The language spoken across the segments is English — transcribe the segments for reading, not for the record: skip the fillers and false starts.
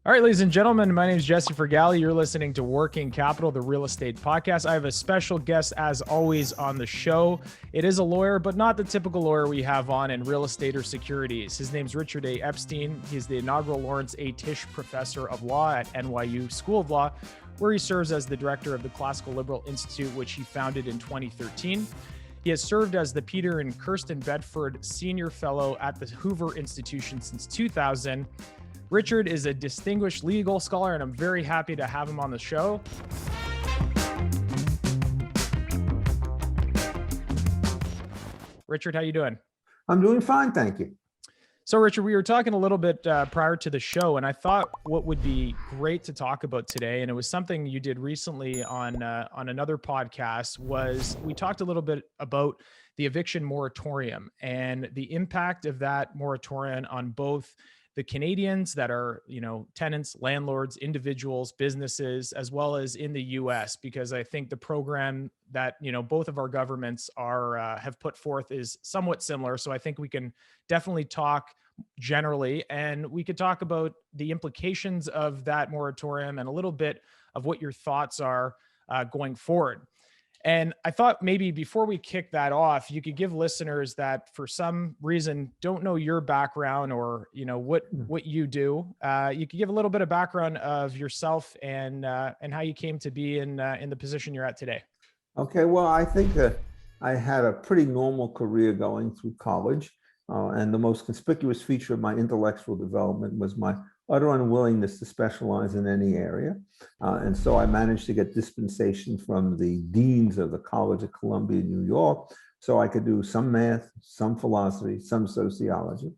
All right, ladies and gentlemen, my name is Jesse Fergali. You're listening to Working Capital, the real estate podcast. I have a special guest, as always, on the show. It is a lawyer, but not the typical lawyer we have on in real estate or securities. His name's Richard A. Epstein. He's the inaugural Laurence A. Tisch Professor of Law at NYU School of Law, where he serves as the director of the Classical Liberal Institute, which he founded in 2013. He has served as the Peter and Kirsten Bedford Senior Fellow at the Hoover Institution since 2000. Richard is a distinguished legal scholar, and I'm very happy to have him on the show. Richard, how you doing? I'm doing fine, thank you. So, Richard, we were talking a little bit prior to the show, and I thought what would be great to talk about today, and it was something you did recently on another podcast, was we talked a little bit about the eviction moratorium and the impact of that moratorium on both the Canadians that are, tenants, landlords, individuals, businesses, as well as in the US, because I think the program that, both of our governments have put forth is somewhat similar. So I think we can definitely talk generally, and we could talk about the implications of that moratorium and a little bit of what your thoughts are going forward. And I thought maybe before we kick that off, you could give listeners that for some reason don't know your background or what you do. You could give a little bit of background of yourself and how you came to be in the position you're at today. Okay, well, I think that I had a pretty normal career going through college, and the most conspicuous feature of my intellectual development was my utter unwillingness to specialize in any area. And so I managed to get dispensation from the deans of the College of Columbia, New York, so I could do some math, some philosophy, some sociology.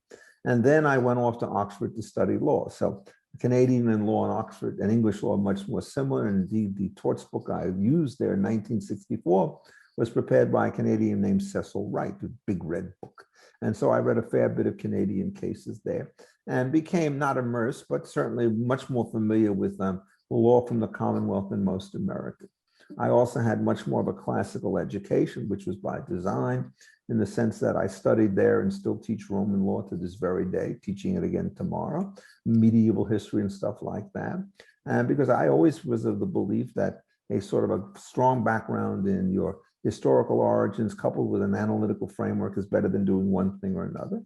And then I went off to Oxford to study law. So Canadian and law in Oxford and English law are much more similar. And indeed, the torts book I used there in 1964 was prepared by a Canadian named Cecil Wright, a big red book. And so I read a fair bit of Canadian cases there and became not immersed, but certainly much more familiar with the law from the Commonwealth than most Americans. I also had much more of a classical education, which was by design, in the sense that I studied there and still teach Roman law to this very day, teaching it again tomorrow, medieval history and stuff like that. And because I always was of the belief that a sort of a strong background in your historical origins coupled with an analytical framework is better than doing one thing or another.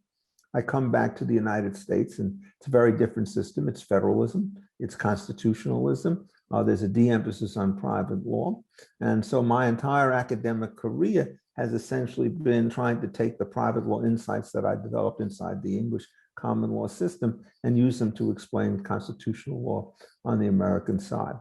I come back to the United States, and it's a very different system. It's federalism, it's constitutionalism. There's a de-emphasis on private law. And so my entire academic career has essentially been trying to take the private law insights that I developed inside the English common law system and use them to explain constitutional law on the American side.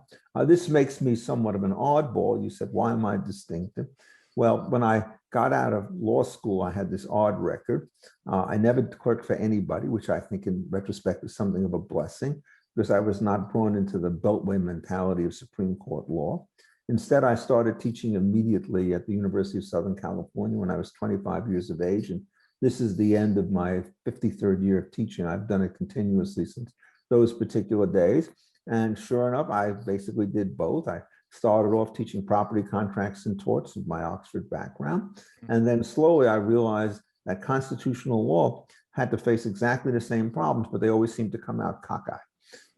This makes me somewhat of an oddball. You said, why am I distinctive? Well, when I got out of law school, I had this odd record. I never clerked for anybody, which I think in retrospect is something of a blessing, because I was not born into the beltway mentality of Supreme Court law. Instead, I started teaching immediately at the University of Southern California when I was 25 years of age. And this is the end of my 53rd year of teaching. I've done it continuously since those particular days. And sure enough, I basically did both. I started off teaching property contracts and torts with my Oxford background. And then slowly I realized that constitutional law had to face exactly the same problems, but they always seemed to come out cockeyed.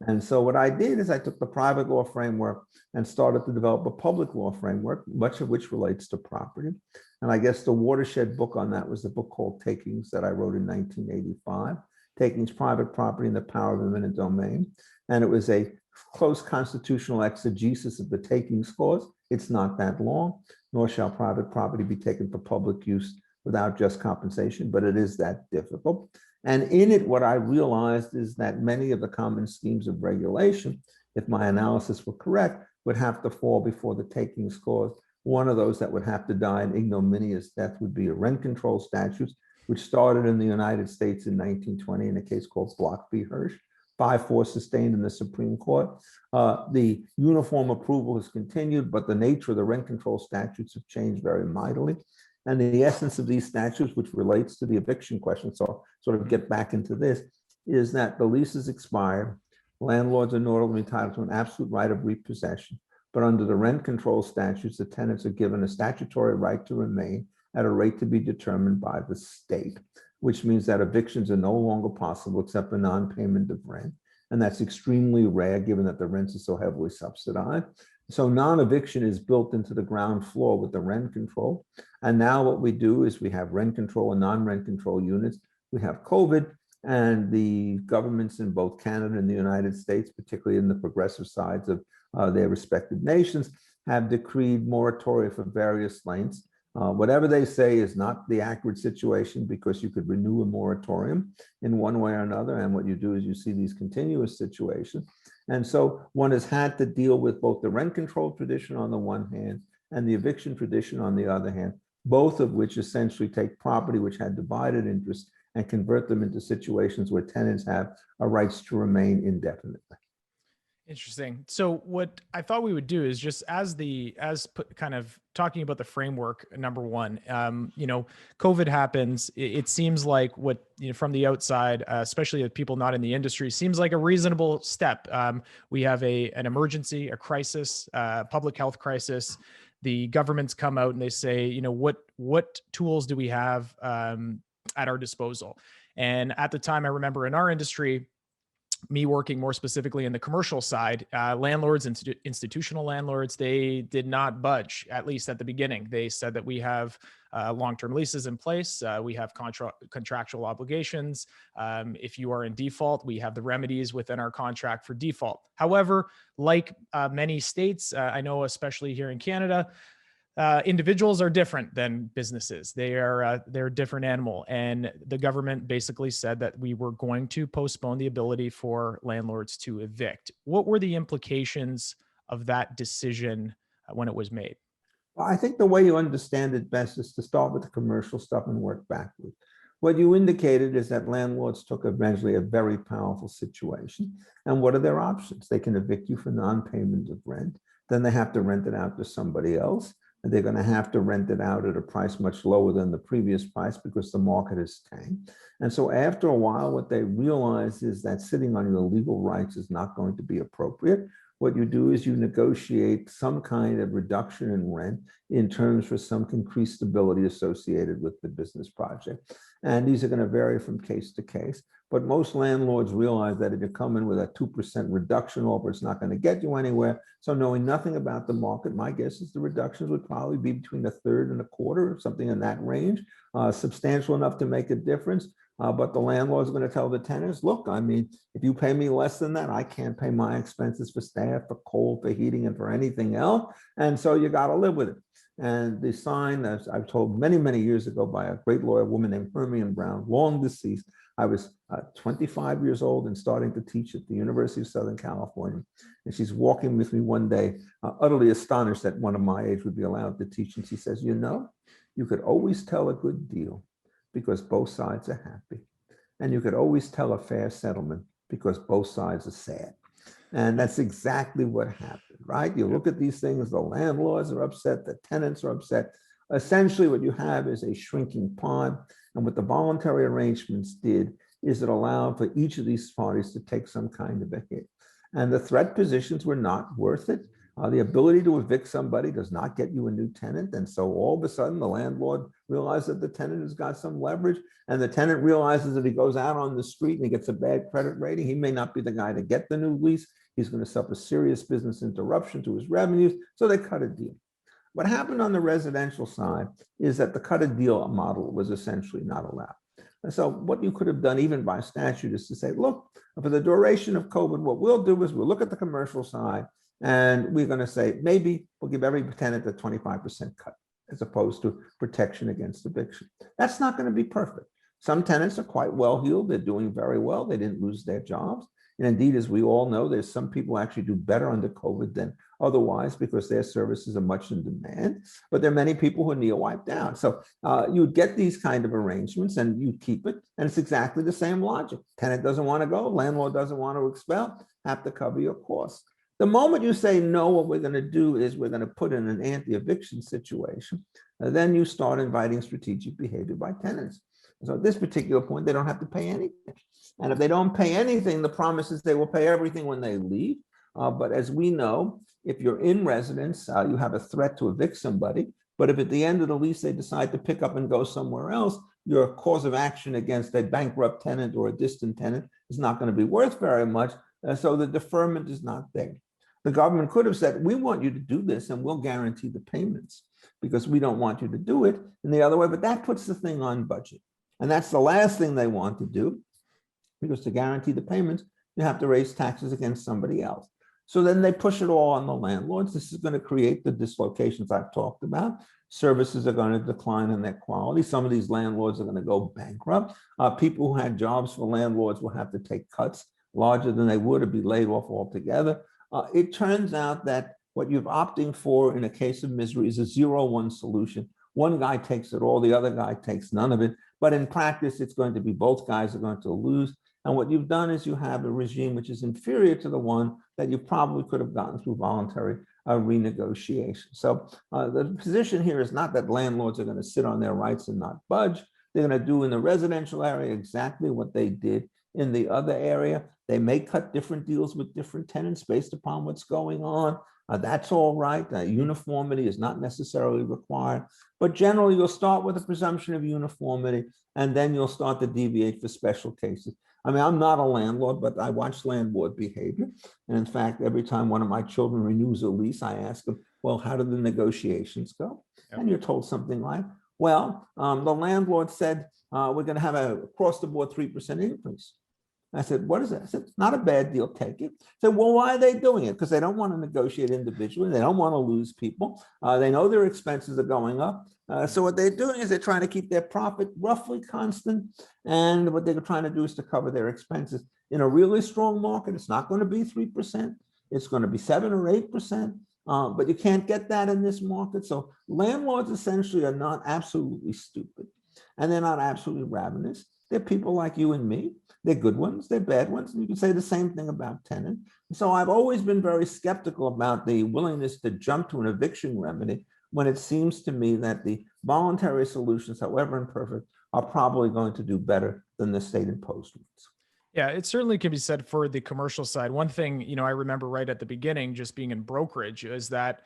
And so what I did is I took the private law framework and started to develop a public law framework, much of which relates to property. And I guess the watershed book on that was the book called Takings that I wrote in 1985, Takings, Private Property and the Power of Eminent Domain. And it was a close constitutional exegesis of the takings clause. It's not that long, nor shall private property be taken for public use without just compensation, but it is that difficult. And in it, what I realized is that many of the common schemes of regulation, if my analysis were correct, would have to fall before the takings clause. One of those that would have to die an ignominious death would be a rent control statutes, which started in the United States in 1920 in a case called Block v. Hirsch. 5-4 sustained in the Supreme Court. The uniform approval has continued, but the nature of the rent control statutes have changed very mightily. And the essence of these statutes, which relates to the eviction question, so I'll sort of get back into this, is that the leases expire. Landlords are normally entitled to an absolute right of repossession, but under the rent control statutes, the tenants are given a statutory right to remain at a rate to be determined by the state, which means that evictions are no longer possible except for non-payment of rent. And that's extremely rare given that the rents are so heavily subsidized. So non-eviction is built into the ground floor with the rent control. And now what we do is we have rent control and non-rent control units. We have COVID, and the governments in both Canada and the United States, particularly in the progressive sides of their respective nations, have decreed moratoria for various lengths. Whatever they say is not the accurate situation, because you could renew a moratorium in one way or another. And what you do is you see these continuous situations. And so one has had to deal with both the rent control tradition on the one hand and the eviction tradition on the other hand, both of which essentially take property which had divided interest and convert them into situations where tenants have a rights to remain indefinitely. Interesting. So what I thought we would do is just kind of talking about the framework, number one, COVID happens. It seems like from the outside, especially with people not in the industry, seems like a reasonable step. We have an emergency, a crisis, public health crisis. The governments come out and they say, what tools do we have at our disposal? And at the time, I remember in our industry, me working more specifically in the commercial side, landlords, institutional landlords, they did not budge, at least at the beginning. They said that we have long-term leases in place. We have contractual obligations. If you are in default, we have the remedies within our contract for default. However, like many states, I know especially here in Canada, individuals are different than businesses. They're a different animal. And the government basically said that we were going to postpone the ability for landlords to evict. What were the implications of that decision when it was made? Well, I think the way you understand it best is to start with the commercial stuff and work backward. What you indicated is that landlords took eventually a very powerful situation. And what are their options? They can evict you for non-payment of rent. Then they have to rent it out to somebody else. And they're going to have to rent it out at a price much lower than the previous price because the market has tanked. And so after a while, what they realize is that sitting on your legal rights is not going to be appropriate. What you do is you negotiate some kind of reduction in rent in terms for some increased stability associated with the business project. And these are going to vary from case to case. But most landlords realize that if you come in with a 2% reduction offer, it's not going to get you anywhere. So knowing nothing about the market, my guess is the reductions would probably be between a third and a quarter, something in that range, substantial enough to make a difference. But the landlord's going to tell the tenants, look, I mean, if you pay me less than that, I can't pay my expenses for staff, for coal, for heating, and for anything else. And so you got to live with it. And the sign, as I've told many, many years ago by a great lawyer woman named Hermione Brown, long deceased, I was 25 years old and starting to teach at the University of Southern California. And she's walking with me one day, utterly astonished that one of my age would be allowed to teach. And she says, you could always tell a good deal because both sides are happy. And you could always tell a fair settlement because both sides are sad. And that's exactly what happened, right? You look at these things, the landlords are upset, the tenants are upset. Essentially, what you have is a shrinking pond. And what the voluntary arrangements did is it allowed for each of these parties to take some kind of a hit. And the threat positions were not worth it. The ability to evict somebody does not get you a new tenant. And so all of a sudden, the landlord realizes that the tenant has got some leverage. And the tenant realizes that he goes out on the street and he gets a bad credit rating. He may not be the guy to get the new lease. He's going to suffer serious business interruption to his revenues. So they cut a deal. What happened on the residential side is that the cut a deal model was essentially not allowed. And so what you could have done even by statute is to say, look, for the duration of COVID, what we'll do is we'll look at the commercial side and we're going to say, maybe we'll give every tenant a 25% cut as opposed to protection against eviction. That's not going to be perfect. Some tenants are quite well heeled. They're doing very well. They didn't lose their jobs. And indeed, as we all know, there's some people who actually do better under COVID than otherwise because their services are much in demand. But there are many people who are near wiped out. So you'd get these kind of arrangements and you keep it. And it's exactly the same logic. Tenant doesn't want to go. Landlord doesn't want to expel. Have to cover your costs. The moment you say, no, what we're going to do is we're going to put in an anti-eviction situation, then you start inviting strategic behavior by tenants. So at this particular point, they don't have to pay anything. And if they don't pay anything, the promise is they will pay everything when they leave. But as we know, if you're in residence, you have a threat to evict somebody. But if at the end of the lease, they decide to pick up and go somewhere else, your cause of action against a bankrupt tenant or a distant tenant is not going to be worth very much. So the deferment is not there. The government could have said, we want you to do this and we'll guarantee the payments because we don't want you to do it in the other way, but that puts the thing on budget. And that's the last thing they want to do, because to guarantee the payments, you have to raise taxes against somebody else. So then they push it all on the landlords. This is going to create the dislocations I've talked about. Services are going to decline in their quality. Some of these landlords are going to go bankrupt. People who had jobs for landlords will have to take cuts larger than they would or be laid off altogether. It turns out that what you're opting for in a case of misery is a 0-1 solution. One guy takes it all, the other guy takes none of it. But in practice, it's going to be both guys are going to lose. And what you've done is you have a regime which is inferior to the one that you probably could have gotten through voluntary renegotiation. So the position here is not that landlords are going to sit on their rights and not budge. They're going to do in the residential area exactly what they did in the other area. They may cut different deals with different tenants based upon what's going on. That's all right. Uniformity is not necessarily required. But generally, you'll start with a presumption of uniformity, and then you'll start to deviate for special cases. I mean, I'm not a landlord, but I watch landlord behavior. And in fact, every time one of my children renews a lease, I ask them, well, how did the negotiations go? Yep. And you're told something like, well, the landlord said, we're going to have a across the board 3% increase. I said, what is that? I said, it's not a bad deal, take it. I said, well, why are they doing it? Because they don't want to negotiate individually. They don't want to lose people. They know their expenses are going up. So what they're doing is they're trying to keep their profit roughly constant. And what they're trying to do is to cover their expenses. In a really strong market, it's not going to be 3%. It's going to be 7 or 8%. But you can't get that in this market. So landlords essentially are not absolutely stupid. And they're not absolutely ravenous. They're people like you and me. They're good ones, they're bad ones, and you can say the same thing about tenant. So I've always been very skeptical about the willingness to jump to an eviction remedy when it seems to me that the voluntary solutions, however imperfect, are probably going to do better than the state-imposed ones. Yeah, it certainly can be said for the commercial side. One thing, I remember right at the beginning, just being in brokerage, is that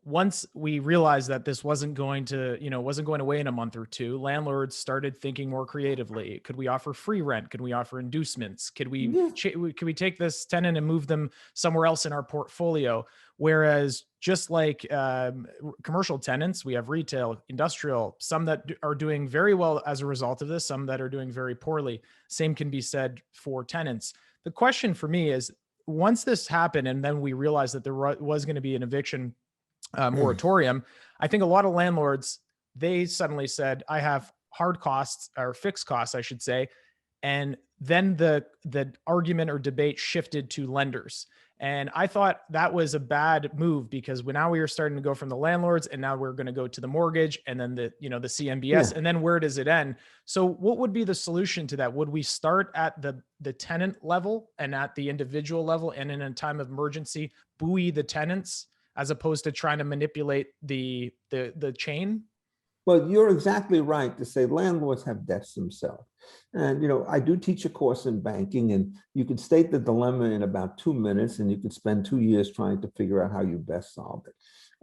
once we realized that this wasn't going to, wasn't going away in a month or two, landlords started thinking more creatively. Could we offer free rent? Could we offer inducements? Could we take this tenant and move them somewhere else in our portfolio? Whereas just like commercial tenants, we have retail, industrial, some that are doing very well as a result of this, some that are doing very poorly. Same can be said for tenants. The question for me is, once this happened and then we realized that there was going to be an eviction moratorium, I think a lot of landlords, they suddenly said, I have hard costs, or fixed costs, I should say. And then the argument or debate shifted to lenders. And I thought that was a bad move, because now we are starting to go from the landlords, and now we're going to go to the mortgage, and then the CMBS, and then where does it end? So what would be the solution to that? Would we start at the tenant level and at the individual level, and in a time of emergency, buoy the tenants, as opposed to trying to manipulate the chain? Well, you're exactly right to say landlords have debts themselves. And, I do teach a course in banking, and you could state the dilemma in about 2 minutes, and you could spend 2 years trying to figure out how you best solve it.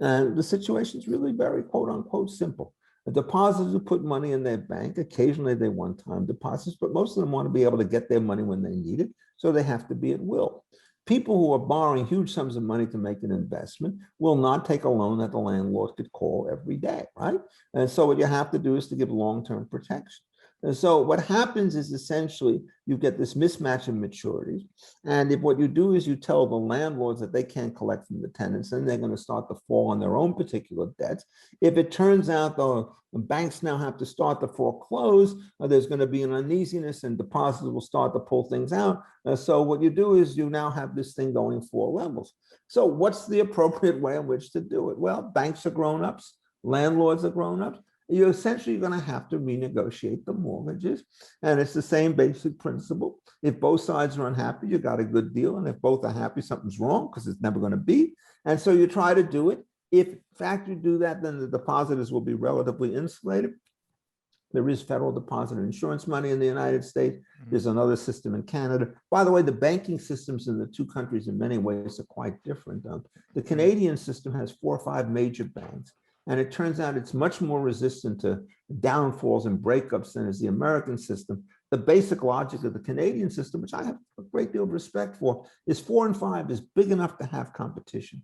And the situation is really very, quote unquote, simple. The depositors who put money in their bank, occasionally they one-time deposits, but most of them want to be able to get their money when they need it, so they have to be at will. People who are borrowing huge sums of money to make an investment will not take a loan that the landlord could call every day, right? And so what you have to do is to give long-term protection. And so what happens is essentially you get this mismatch in maturities. And if what you do is you tell the landlords that they can't collect from the tenants, then they're going to start to fall on their own particular debts. If it turns out the banks now have to start to foreclose, there's going to be an uneasiness, and depositors will start to pull things out. So what you do is you now have this thing going 4 levels. So what's the appropriate way in which to do it? Well, banks are grown-ups, landlords are grown-ups. You're essentially going to have to renegotiate the mortgages. And it's the same basic principle. If both sides are unhappy, you got a good deal. And if both are happy, something's wrong, because it's never going to be. And so you try to do it. If in fact you do that, then the depositors will be relatively insulated. There is federal deposit insurance money in the United States. There's another system in Canada. By the way, the banking systems in the 2 countries in many ways are quite different. The Canadian system has 4 or 5 major banks. And it turns out it's much more resistant to downfalls and breakups than is the American system. the basic logic of the Canadian system, which I have a great deal of respect for, is 4 and 5 is big enough to have competition,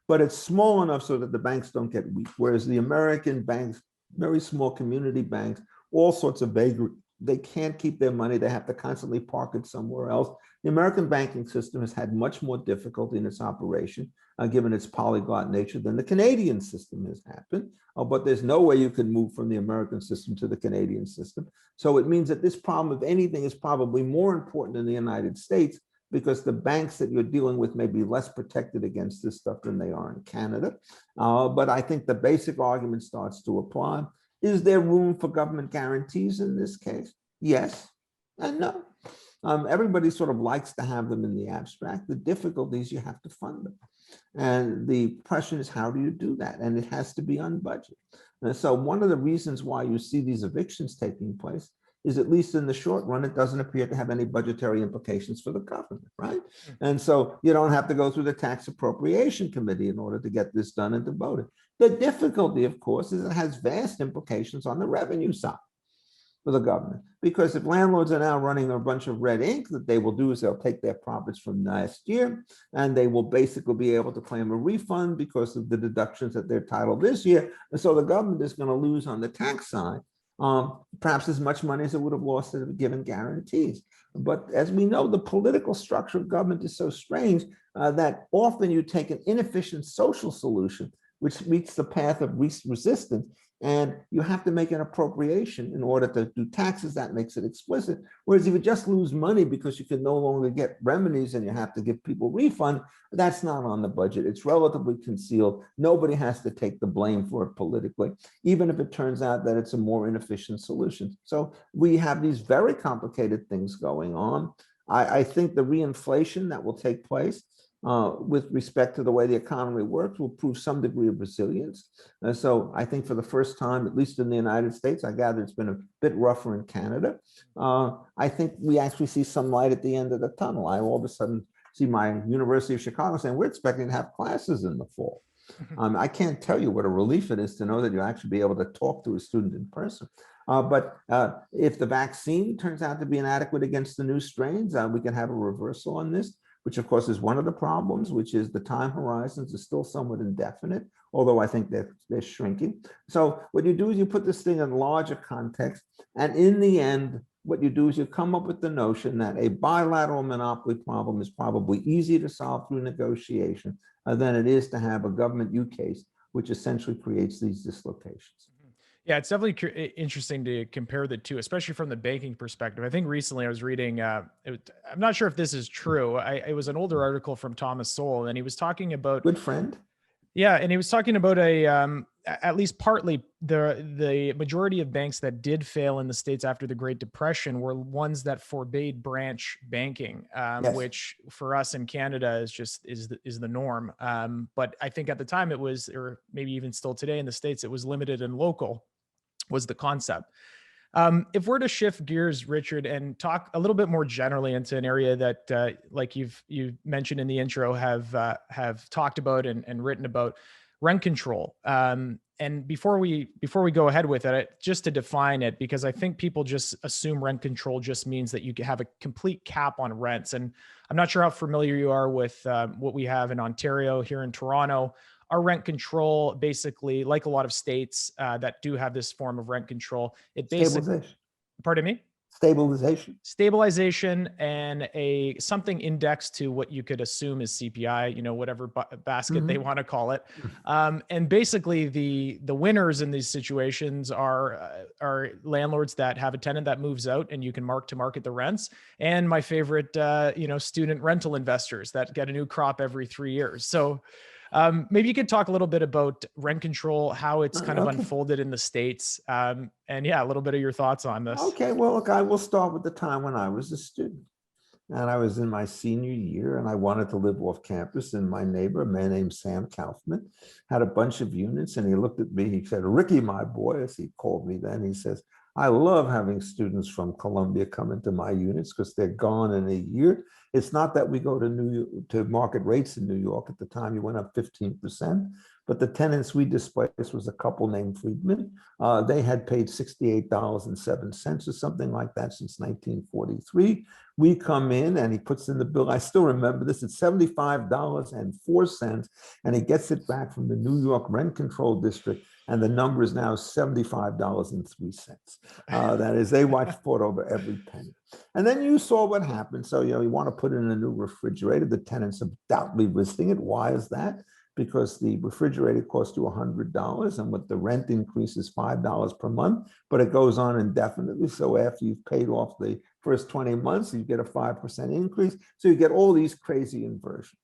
but it's small enough so that the banks don't get weak. Whereas the American banks, very small community banks, all sorts of vagary, they can't keep their money. They have to constantly park it somewhere else. The American banking system has had much more difficulty in its operation, given its polyglot nature, than the Canadian system has happened. But there's no way you can move from the American system to the Canadian system. So it means that this problem, if anything, is probably more important in the United States, because the banks that you're dealing with may be less protected against this stuff than they are in Canada. But I think the basic argument starts to apply. Is there room for government guarantees in this case? Yes and no. Everybody sort of likes to have them in the abstract. The difficulty is you have to fund them. And the question is, how do you do that? And it has to be on budget. And so one of the reasons why you see these evictions taking place is, at least in the short run, it doesn't appear to have any budgetary implications for the government, right? And so you don't have to go through the tax appropriation committee in order to get this done and to vote it. The difficulty, of course, is it has vast implications on the revenue side for the government, because if landlords are now running a bunch of red ink, that they will do is they'll take their profits from last year and they will basically be able to claim a refund because of the deductions that they're entitled this year. And so the government is going to lose on the tax side perhaps as much money as it would have lost if given guarantees. But as we know, the political structure of government is so strange that often you take an inefficient social solution, which meets the path of resistance, and you have to make an appropriation in order to do taxes. That makes it explicit. Whereas if you just lose money because you can no longer get remedies and you have to give people refund, that's not on the budget. It's relatively concealed. Nobody has to take the blame for it politically, even if it turns out that it's a more inefficient solution. So we have these very complicated things going on. I think the reinflation that will take place with respect to the way the economy works will prove some degree of resilience. So I think for the first time, at least in the United States, I gather it's been a bit rougher in Canada. I think we actually see some light at the end of the tunnel. I all of a sudden see my University of Chicago saying, we're expecting to have classes in the fall. I can't tell you what a relief it is to know that you'll actually be able to talk to a student in person. But if the vaccine turns out to be inadequate against the new strains, we can have a reversal on this, which of course is one of the problems, which is the time horizons are still somewhat indefinite, although I think they're shrinking. So what you do is you put this thing in larger context, and in the end, what you do is you come up with the notion that a bilateral monopoly problem is probably easier to solve through negotiation than it is to have a government ukase, which essentially creates these dislocations. Yeah, it's definitely interesting to compare the two, especially from the banking perspective. I think recently I was reading, I'm not sure if this is true. It was an older article from Thomas Sowell, and he was talking about— Good friend. Yeah, and he was talking about at least partly the majority of banks that did fail in the States after the Great Depression were ones that forbade branch banking, Yes. which for us in Canada is the norm. But I think at the time it was, or maybe even still today in the States, it was limited and local was the concept. If we're to shift gears, Richard, and talk a little bit more generally into an area that, like you've mentioned in the intro, have talked about and written about, rent control. And before we go ahead with it, just to define it, because I think people just assume rent control just means that you have a complete cap on rents. And I'm not sure how familiar you are with what we have in Ontario here in Toronto. Our rent control, basically, like a lot of states that do have this form of rent control, it basically— Pardon me? Stabilization and something indexed to what you could assume is CPI, whatever basket they want to call it. And basically the winners in these situations are landlords that have a tenant that moves out and you can mark to market the rents. And my favorite, student rental investors that get a new crop every 3 years. So maybe you could talk a little bit about rent control, how it's kind of unfolded in the States, and a little bit of your thoughts on this. Okay, well, look, I will start with the time when I was a student, and I was in my senior year, and I wanted to live off campus. And my neighbor, a man named Sam Kaufman, had a bunch of units, and he looked at me. He said, "Ricky, my boy," as he called me then. He says, "I love having students from Columbia come into my units because they're gone in a year, It's not that we go to market rates in New York. At the time, you went up 15%, but the tenants we displaced was a couple named Friedman. They had paid $68.07 or something like that since 1943. We come in and he puts in the bill. I still remember this. It's $75.04, and he gets it back from the New York Rent Control District, and the number is now $75.03. That is, they fought over every penny. And then you saw what happened. So, you want to put in a new refrigerator. The tenants are doubtfully listing it. Why is that? Because the refrigerator costs you $100, and with the rent increase is $5 per month, but it goes on indefinitely. So after you've paid off the first 20 months, you get a 5% increase. So you get all these crazy inversions.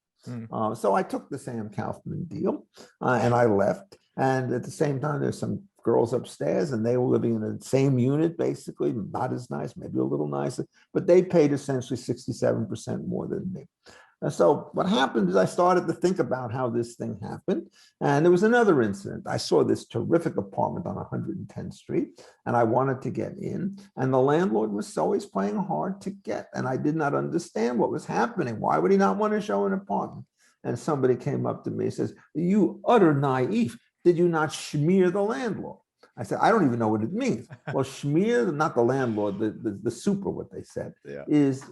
So I took the Sam Kaufman deal and I left. And at the same time, there's some girls upstairs, and they were living in the same unit, basically, not as nice, maybe a little nicer, but they paid essentially 67% more than me. And so what happened is I started to think about how this thing happened. And there was another incident. I saw this terrific apartment on 110th Street, and I wanted to get in. And the landlord was always playing hard to get. And I did not understand what was happening. Why would he not want to show an apartment? And somebody came up to me and says, "You utter naive. Did you not smear the landlord?" I said, "I don't even know what it means." Well, smear, not the landlord, the super, what they said, is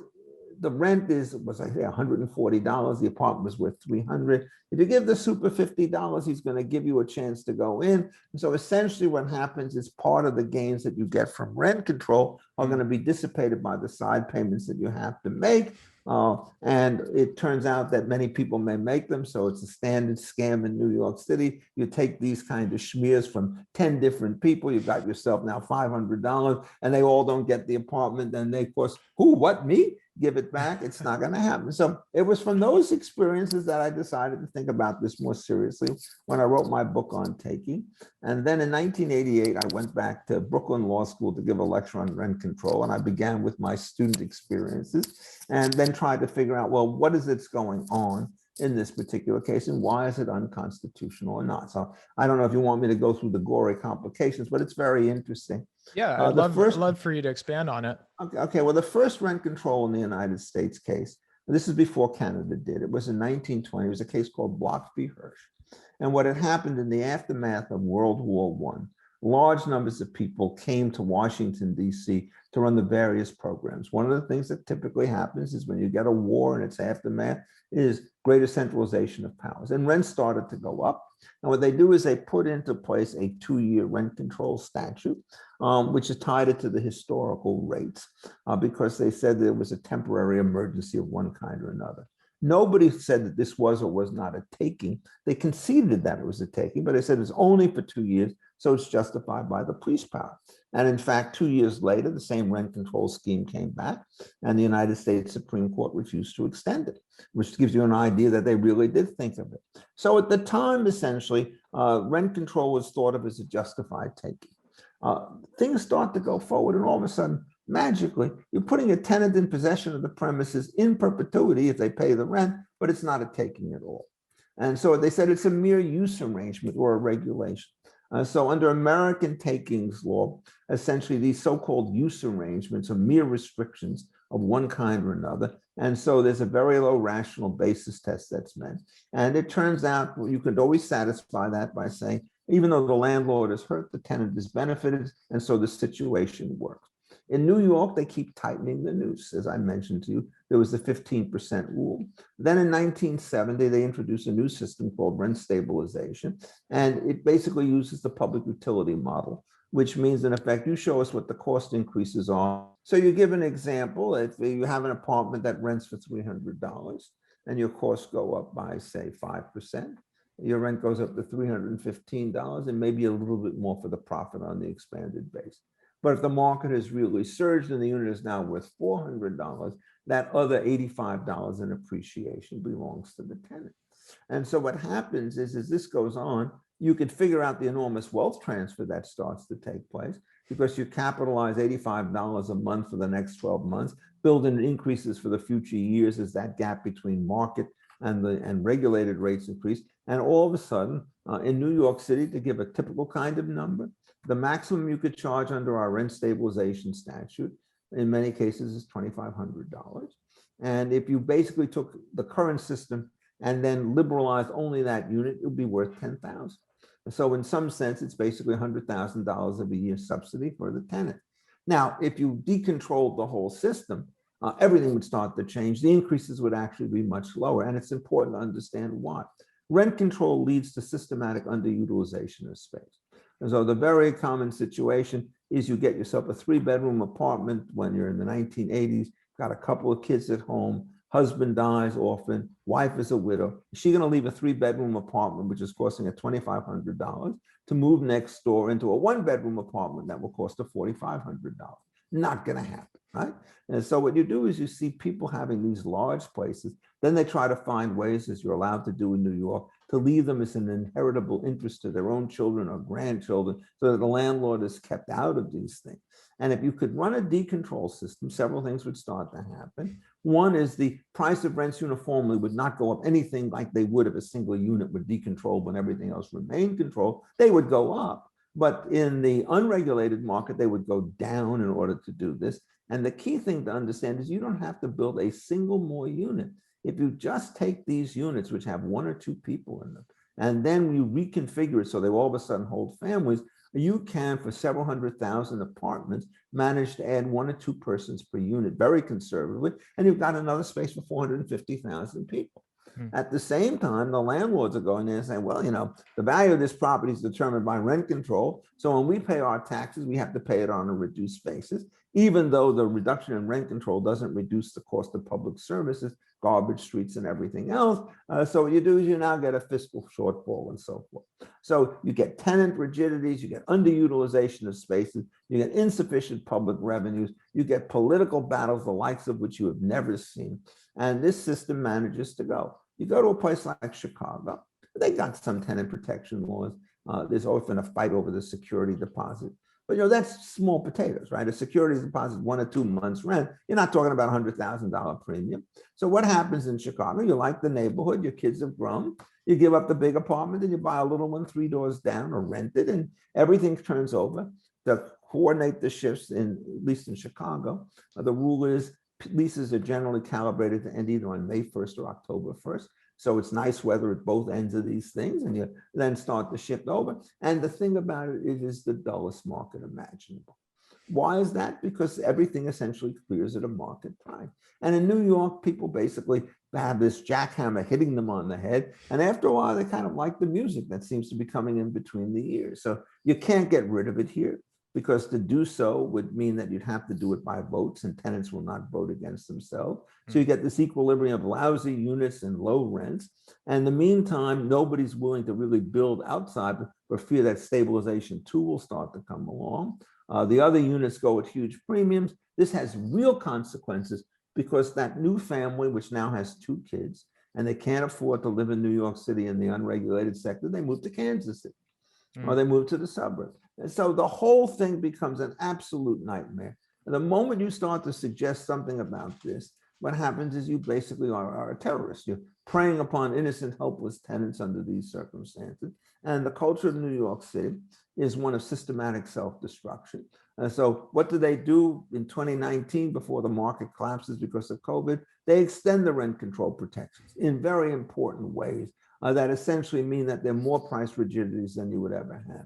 the rent was I say $140. The apartment was worth $300. If you give the super $50, he's going to give you a chance to go in. And so essentially what happens is part of the gains that you get from rent control are going to be dissipated by the side payments that you have to make. And it turns out that many people may make them. So it's a standard scam in New York City. You take these kind of smears from 10 different people. You've got yourself now $500, and they all don't get the apartment. And they, of course, who, what, me? Give it back. It's not going to happen. So it was from those experiences that I decided to think about this more seriously when I wrote my book on taking. And then in 1988, I went back to Brooklyn Law School to give a lecture on rent control. And I began with my student experiences and then tried to figure out, well, what is it's going on in this particular case, and why is it unconstitutional or not? So I don't know if you want me to go through the gory complications, but it's very interesting. Yeah, I'd love for you to expand on it. Okay, well, the first rent control in the United States case, this is before Canada did, it was in 1920. It was a case called Block v. Hirsch. And what had happened in the aftermath of World War I, large numbers of people came to Washington, D.C. to run the various programs. One of the things that typically happens is when you get a war and its aftermath is greater centralization of powers. And rents started to go up. And what they do is they put into place a 2-year rent control statute, which is tied it to the historical rates, because they said there was a temporary emergency of one kind or another. Nobody said that this was or was not a taking. They conceded that it was a taking, but they said it's only for 2 years, so it's justified by the police power. And in fact, 2 years later, the same rent control scheme came back, and the United States Supreme Court refused to extend it, which gives you an idea that they really did think of it. So at the time, essentially, rent control was thought of as a justified taking. Things start to go forward, and all of a sudden, magically, you're putting a tenant in possession of the premises in perpetuity if they pay the rent, but it's not a taking at all. And so they said it's a mere use arrangement or a regulation. So under American takings law, essentially these so-called use arrangements are mere restrictions of one kind or another. And so there's a very low rational basis test that's met. And it turns out you could always satisfy that by saying, even though the landlord is hurt, the tenant is benefited, and so the situation works. In New York, they keep tightening the noose. As I mentioned to you, there was the 15% rule. Then in 1970, they introduced a new system called rent stabilization. And it basically uses the public utility model, which means, in effect, you show us what the cost increases are. So you give an example. If you have an apartment that rents for $300 and your costs go up by, say, 5%, your rent goes up to $315 and maybe a little bit more for the profit on the expanded base. But if the market has really surged and the unit is now worth $400, that other $85 in appreciation belongs to the tenant. And so what happens is, as this goes on, you could figure out the enormous wealth transfer that starts to take place because you capitalize $85 a month for the next 12 months, build in increases for the future years as that gap between market and regulated rates increase. And all of a sudden, in New York City, to give a typical kind of number, the maximum you could charge under our rent stabilization statute in many cases is $2,500. And if you basically took the current system and then liberalized only that unit, it would be worth 10,000. So in some sense, it's basically $100,000 of a year subsidy for the tenant. Now, if you decontrolled the whole system, everything would start to change. The increases would actually be much lower. And it's important to understand why. Rent control leads to systematic underutilization of space. And so the very common situation is you get yourself a 3-bedroom apartment when you're in the 1980s, got a couple of kids at home, husband dies often, wife is a widow. Is she going to leave a 3-bedroom apartment, which is costing her $2,500, to move next door into a 1-bedroom apartment that will cost her $4,500? Not going to happen, right? And so what you do is you see people having these large places, then they try to find ways, as you're allowed to do in New York, to leave them as an inheritable interest to their own children or grandchildren so that the landlord is kept out of these things. And if you could run a decontrol system, several things would start to happen. One is the price of rents uniformly would not go up anything like they would if a single unit were decontrolled when everything else remained controlled. They would go up. But in the unregulated market, they would go down in order to do this. And the key thing to understand is you don't have to build a single more unit. If you just take these units, which have 1 or 2 people in them, and then you reconfigure it so they all of a sudden hold families, you can, for several 100,000 apartments, manage to add 1 or 2 persons per unit, very conservatively, and you've got another space for 450,000 people. At the same time, the landlords are going there and saying, well, the value of this property is determined by rent control. So when we pay our taxes, we have to pay it on a reduced basis, even though the reduction in rent control doesn't reduce the cost of public services, garbage, streets, and everything else. So what you do is you now get a fiscal shortfall and so forth. So you get tenant rigidities, you get underutilization of spaces, you get insufficient public revenues, you get political battles, the likes of which you have never seen. And this system manages to go. You go to a place like Chicago, they got some tenant protection laws. There's often a fight over the security deposit. But that's small potatoes, right? A security deposit, 1 or 2 months rent. You're not talking about $100,000 premium. So what happens in Chicago? You like the neighborhood, your kids have grown. You give up the big apartment and you buy a little one 3 doors down or rent it, and everything turns over. To coordinate the shifts, at least in Chicago, the rule is leases are generally calibrated to end either on May 1st or October 1st. So it's nice weather at both ends of these things, and you then start to shift over. And the thing about it is the dullest market imaginable. Why is that? Because everything essentially clears at a market price. And in New York, people basically have this jackhammer hitting them on the head. And after a while, they kind of like the music that seems to be coming in between the ears. So you can't get rid of it here, because to do so would mean that you'd have to do it by votes, and tenants will not vote against themselves. So you get this equilibrium of lousy units and low rents. And in the meantime, nobody's willing to really build outside for fear that stabilization too will start to come along. The other units go at huge premiums. This has real consequences because that new family, which now has 2 kids, and they can't afford to live in New York City in the unregulated sector, they move to Kansas City, or they move to the suburbs. And so the whole thing becomes an absolute nightmare. And the moment you start to suggest something about this, what happens is you basically are a terrorist. You're preying upon innocent, helpless tenants under these circumstances. And the culture of New York City is one of systematic self-destruction. And so what do they do in 2019 before the market collapses because of COVID? They extend the rent control protections in very important ways that essentially mean that there are more price rigidities than you would ever have.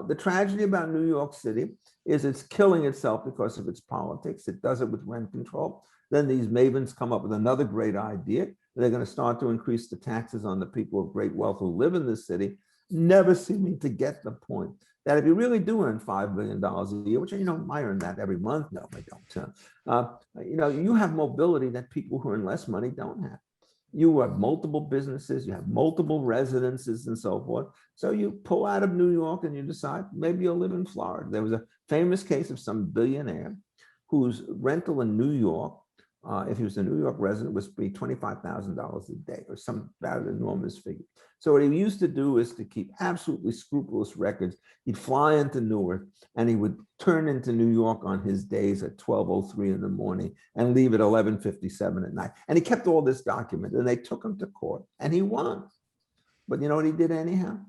The tragedy about New York City is it's killing itself because of its politics. It does it with rent control. Then these mavens come up with another great idea. They're going to start to increase the taxes on the people of great wealth who live in the city, never seeming to get the point that if you really do earn $5 billion a year, which, I earn that every month. No, I don't. You have mobility that people who earn less money don't have. You have multiple businesses, you have multiple residences and so forth. So you pull out of New York and you decide maybe you'll live in Florida. There was a famous case of some billionaire whose rental in New York, if he was a New York resident, was be $25,000 a day or some about enormous figure. So what he used to do is to keep absolutely scrupulous records. He'd fly into Newark and he would turn into New York on his days at 12:03 in the morning and leave at 11:57 at night. And he kept all this documented, and they took him to court and he won. But you know what he did anyhow?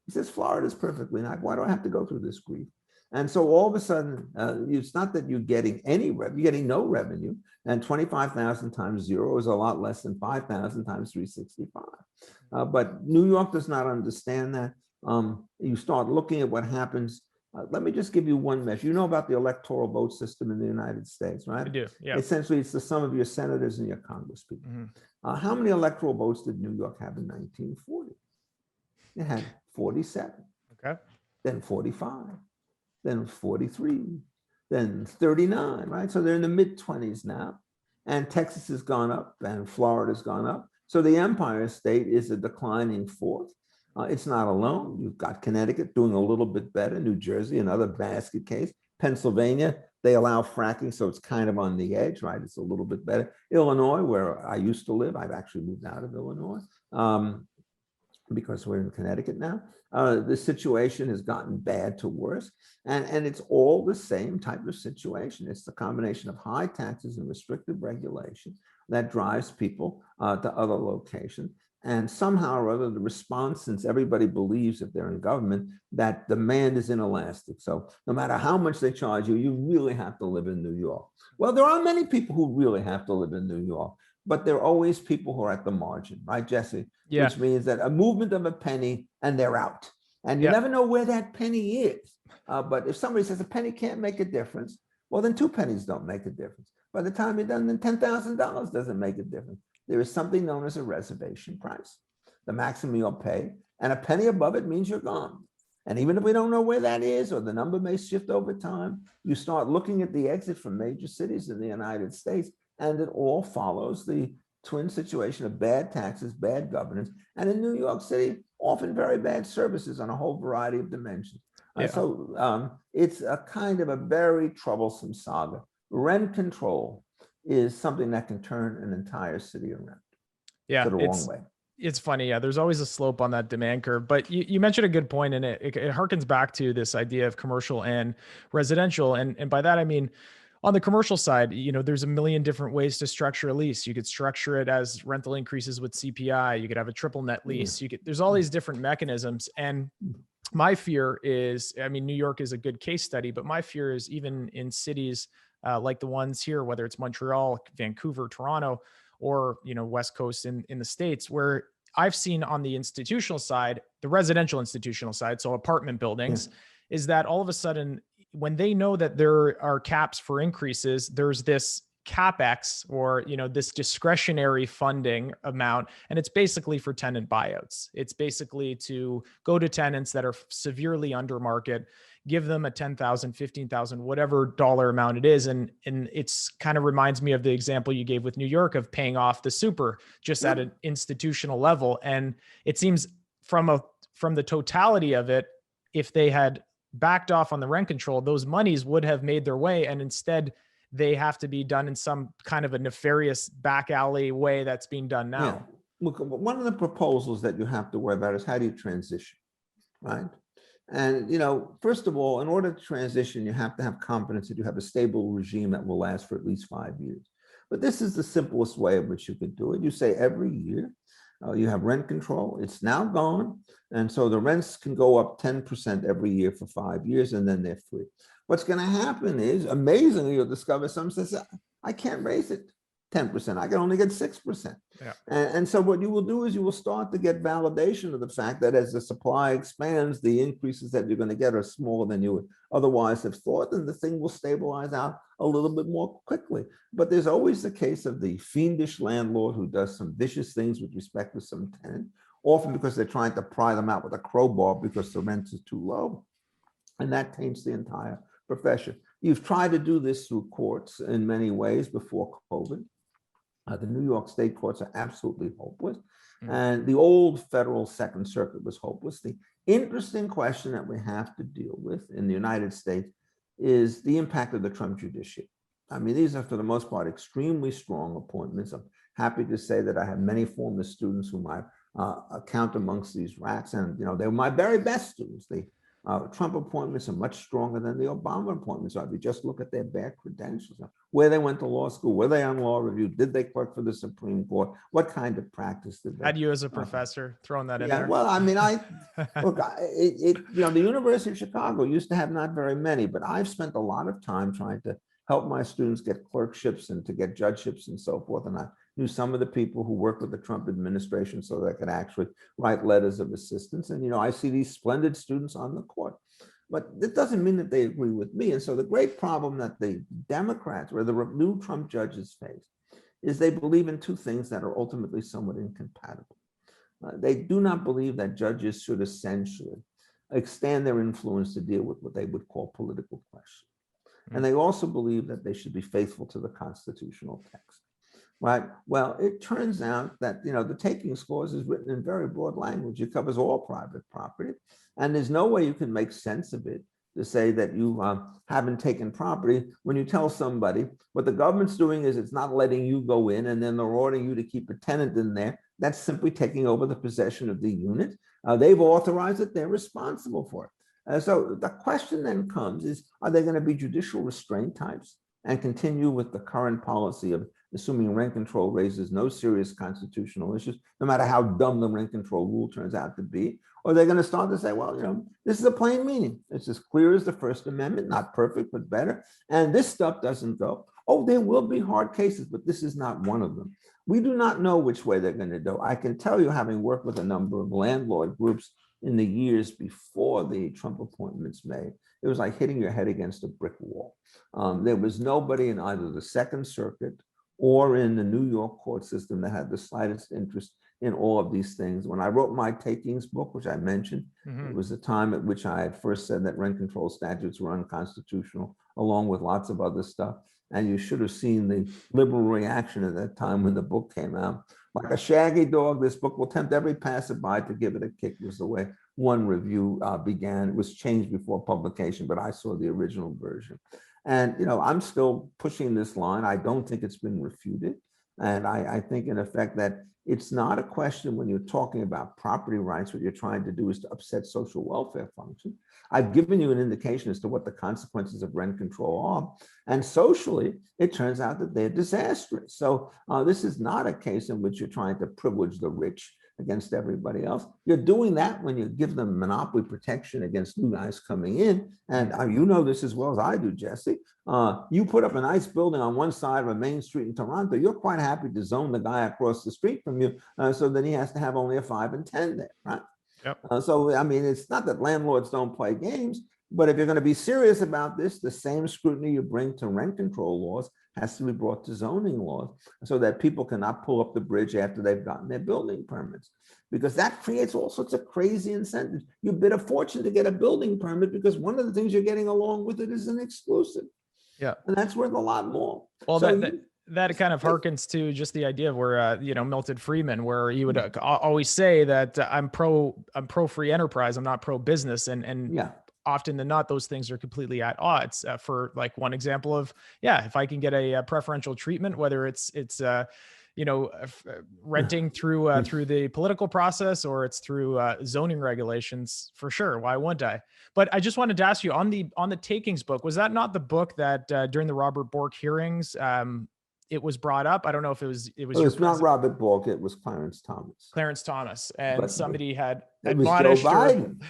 He says, Florida's perfectly nice. Why do I have to go through this grief? And so all of a sudden, it's not that you're getting any revenue, you're getting no revenue. And 25,000 times zero is a lot less than 5,000 times 365. But New York does not understand that. You start looking at what happens. Let me just give you one measure. You know about the electoral vote system in the United States, right? I do, yeah. Essentially, it's the sum of your senators and your congresspeople. Mm-hmm. How many electoral votes did New York have in 1940? It had 47, Okay. then 45, then 43, then 39, right? So they're in the mid-20s now. And Texas has gone up and Florida's gone up. So the Empire State is a declining fourth. It's not alone. You've got Connecticut doing a little bit better, New Jersey, another basket case. Pennsylvania, they allow fracking, so it's kind of on the edge, right? It's a little bit better. Illinois, where I used to live, I've actually moved out of Illinois because we're in Connecticut now. The situation has gotten bad to worse, and it's all the same type of situation. It's the combination of high taxes and restrictive regulation that drives people to other locations. And somehow or other, the response, since everybody believes if they're in government, that demand is inelastic. So no matter how much they charge you, you really have to live in New York. Well, there are many people who really have to live in New York, but there are always people who are at the margin, right, Jesse? Yeah. Which means that a movement of a penny and they're out. And you never know where that penny is. But if somebody says a penny can't make a difference, well, then 2 pennies don't make a difference. By the time you're done, then $10,000 doesn't make a difference. There is something known as a reservation price, the maximum you'll pay, and a penny above it means you're gone. And even if we don't know where that is, or the number may shift over time, you start looking at the exit from major cities in the United States, and it all follows the twin situation of bad taxes, bad governance, and in New York City, often very bad services on a whole variety of dimensions. So it's a kind of a very troublesome saga. Rent control is something that can turn an entire city around to the wrong way. It's funny. Yeah, there's always a slope on that demand curve. But you mentioned a good point, and it harkens back to this idea of commercial and residential. And by that, I mean, on the commercial side, there's a million different ways to structure a lease. You could structure it as rental increases with CPI. You could have a triple net lease. There's all these different mechanisms. And my fear is, I mean, New York is a good case study, but my fear is even in cities like the ones here, whether it's Montreal, Vancouver, Toronto, or West Coast in the States, where I've seen on the institutional side, the residential institutional side, so apartment buildings, is that all of a sudden, when they know that there are caps for increases, there's this CapEx or this discretionary funding amount, and it's basically for tenant buyouts. It's basically to go to tenants that are severely under market, give them a 10,000, 15,000, whatever dollar amount it is. And it's kind of reminds me of the example you gave with New York of paying off the super just at an institutional level. And it seems from the totality of it, if they had backed off on the rent control, those monies would have made their way. And instead they have to be done in some kind of a nefarious back alley way that's being done now. Yeah. Look, one of the proposals that you have to worry about is how do you transition, right? And, first of all, in order to transition, you have to have confidence that you have a stable regime that will last for at least 5 years. But this is the simplest way in which you could do it. You say every year you have rent control. It's now gone. And so the rents can go up 10% every year for 5 years, and then they're free. What's going to happen is, amazingly, you'll discover someone says, I can't raise it 10%. I can only get 6%. Yeah. And so what you will do is you will start to get validation of the fact that as the supply expands, the increases that you're going to get are smaller than you would otherwise have thought, and the thing will stabilize out a little bit more quickly. But there's always the case of the fiendish landlord who does some vicious things with respect to some tenant, often because they're trying to pry them out with a crowbar because the rent is too low. And that taints the entire profession. You've tried to do this through courts in many ways before COVID. The New York state courts are absolutely hopeless. And the old federal Second Circuit was hopeless. The interesting question that we have to deal with in the United States is the impact of the Trump judiciary. I mean, these are for the most part extremely strong appointments. I'm happy to say that I have many former students whom I count amongst these rats, and they were my very best students. Trump appointments are much stronger than the Obama appointments are. If you just look at their bare credentials, where they went to law school, were they on law review, did they clerk for the Supreme Court, what kind of practice did they? Had you as a professor throwing that in there? Well, I mean, look, the University of Chicago used to have not very many, but I've spent a lot of time trying to help my students get clerkships and to get judgeships and so forth. And I knew some of the people who worked with the Trump administration so they could actually write letters of assistance. And, I see these splendid students on the court, but it doesn't mean that they agree with me. And so the great problem that the Democrats or the new Trump judges face is they believe in two things that are ultimately somewhat incompatible. They do not believe that judges should essentially extend their influence to deal with what they would call political questions. And they also believe that they should be faithful to the constitutional text. Right. Well, it turns out that, the takings clause is written in very broad language. It covers all private property. And there's no way you can make sense of it to say that you haven't taken property when you tell somebody what the government's doing is it's not letting you go in and then they're ordering you to keep a tenant in there. That's simply taking over the possession of the unit. They've authorized it. They're responsible for it. So the question then comes is, are they going to be judicial restraint types and continue with the current policy of assuming rent control raises no serious constitutional issues, no matter how dumb the rent control rule turns out to be? Or they're going to start to say, well, this is a plain meaning. It's as clear as the First Amendment, not perfect, but better. And this stuff doesn't go. Oh, there will be hard cases, but this is not one of them. We do not know which way they're going to go. I can tell you, having worked with a number of landlord groups in the years before the Trump appointments made, it was like hitting your head against a brick wall. There was nobody in either the Second Circuit or in the New York court system that had the slightest interest in all of these things. When I wrote my takings book, which I mentioned, it was the time at which I had first said that rent control statutes were unconstitutional, along with lots of other stuff. And you should have seen the liberal reaction at that time when the book came out. Like a shaggy dog, this book will tempt every passerby to give it a kick, was the way one review began. It was changed before publication, but I saw the original version. And, I'm still pushing this line. I don't think it's been refuted. And I think, in effect, that it's not a question when you're talking about property rights, what you're trying to do is to upset social welfare function. I've given you an indication as to what the consequences of rent control are. And socially, it turns out that they're disastrous. So this is not a case in which you're trying to privilege the rich against everybody else. You're doing that when you give them monopoly protection against new guys coming in. And you know this as well as I do, Jesse. You put up a nice building on one side of a main street in Toronto, you're quite happy to zone the guy across the street from you so that he has to have only a 5 and 10 there, right? Yep. So, I mean, it's not that landlords don't play games, but if you're going to be serious about this, the same scrutiny you bring to rent control laws has to be brought to zoning laws so that people cannot pull up the bridge after they've gotten their building permits, because that creates all sorts of crazy incentives. You bid a fortune to get a building permit because one of the things you're getting along with it is an exclusive. Yeah. And that's worth a lot more. Well, so that kind of harkens to just the idea of where, Milton Friedman, where he would always say that I'm pro free enterprise. I'm not pro business. And yeah. Often than not, those things are completely at odds. For like one example of, if I can get a preferential treatment, whether it's renting through the political process or it's through zoning regulations, for sure. Why wouldn't I? But I just wanted to ask you on the takings book, was that not the book that during the Robert Bork hearings, it was brought up? I don't know if it was not Robert Bork, it was Clarence Thomas. And somebody had it was Joe Biden.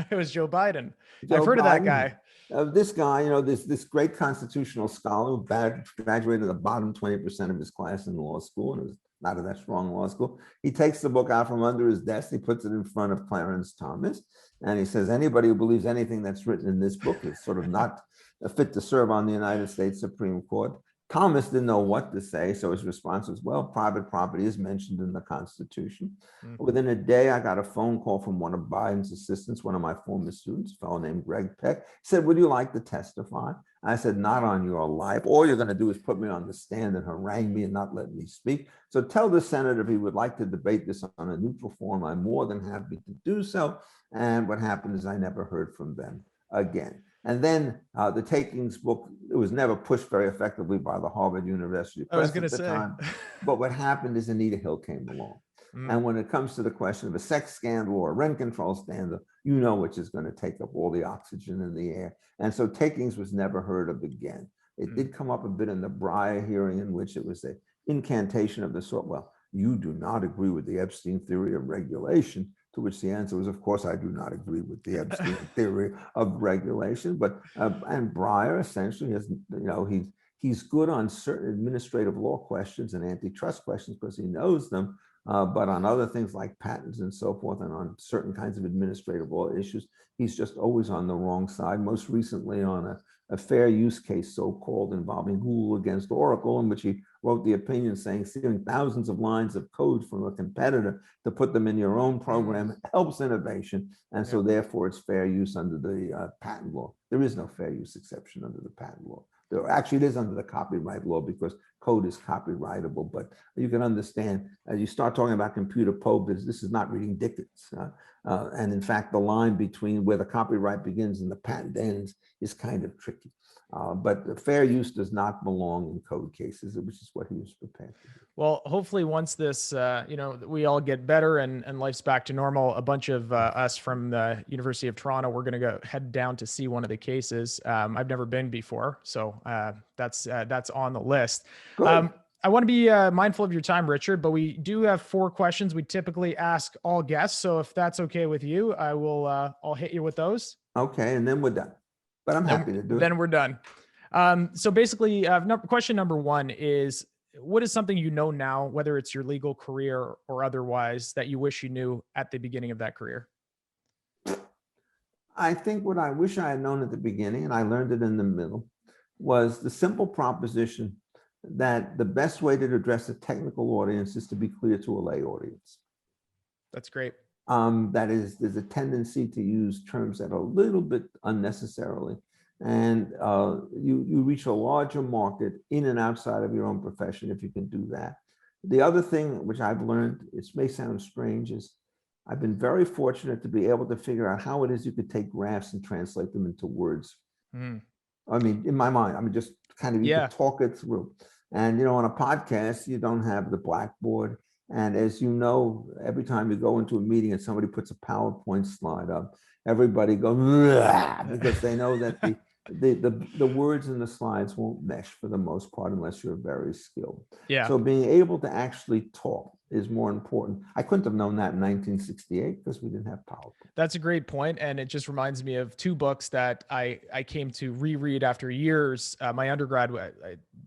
It was Joe Biden. I've heard of that guy. This guy, this great constitutional scholar who graduated the bottom 20% of his class in law school, and it was not a that strong law school. He takes the book out from under his desk, he puts it in front of Clarence Thomas, and he says, anybody who believes anything that's written in this book is sort of not fit to serve on the United States Supreme Court. Thomas didn't know what to say, so his response was, well, private property is mentioned in the Constitution. Mm-hmm. Within a day, I got a phone call from one of Biden's assistants, one of my former students, a fellow named Greg Peck. He said, would you like to testify? I said, not on your life. All you're going to do is put me on the stand and harangue me and not let me speak. So tell the senator if he would like to debate this on a neutral forum, I'm more than happy to do so. And what happened is I never heard from them again. And then the takings book, it was never pushed very effectively by the Harvard University Press at the time. But what happened is Anita Hill came along. Mm. And when it comes to the question of a sex scandal or a rent control scandal, you know which is going to take up all the oxygen in the air. And so takings was never heard of again. It did come up a bit in the Breyer hearing, in which it was an incantation of the sort, well, you do not agree with the Epstein theory of regulation, to which the answer was, of course, I do not agree with the Epstein theory of regulation. But and Breyer essentially has, he's good on certain administrative law questions and antitrust questions because he knows them. But on other things like patents and so forth, and on certain kinds of administrative law issues, he's just always on the wrong side. Most recently on a fair use case, so-called, involving Google against Oracle, in which he wrote the opinion saying stealing thousands of lines of code from a competitor to put them in your own program helps innovation. And so therefore it's fair use under the patent law. There is no fair use exception under the patent law. There actually it is under the copyright law because code is copyrightable, but you can understand as you start talking about computer code, this is not reading Dickens. And in fact, the line between where the copyright begins and the patent ends is kind of tricky. But the fair use does not belong in code cases, which is what he was prepared to do. Well, hopefully once this, we all get better and life's back to normal, a bunch of us from the University of Toronto, we're going to head down to see one of the cases. I've never been before, so that's on the list. I want to be mindful of your time, Richard, but we do have 4 questions we typically ask all guests. So if that's okay with you, I'll hit you with those. Okay, and then we're done. But I'm happy to do it. Then we're done. So basically, question number 1 is, what is something you know now, whether it's your legal career or otherwise, that you wish you knew at the beginning of that career? I think what I wish I had known at the beginning, and I learned it in the middle, was the simple proposition that the best way to address a technical audience is to be clear to a lay audience. That's great. That is, there's a tendency to use terms that are a little bit unnecessarily. And you reach a larger market in and outside of your own profession if you can do that. The other thing which I've learned, it may sound strange, is I've been very fortunate to be able to figure out how it is you could take graphs and translate them into words. I mean, in my mind, I mean, just kind of you could talk it through. And, on a podcast, you don't have the blackboard. And as you know, every time you go into a meeting and somebody puts a PowerPoint slide up, everybody goes, because they know that the words in the slides won't mesh for the most part unless you're very skilled. So being able to actually talk is more important. I couldn't have known that in 1968 because we didn't have PowerPoint. That's a great point. And it just reminds me of 2 books that I came to reread after years. My undergrad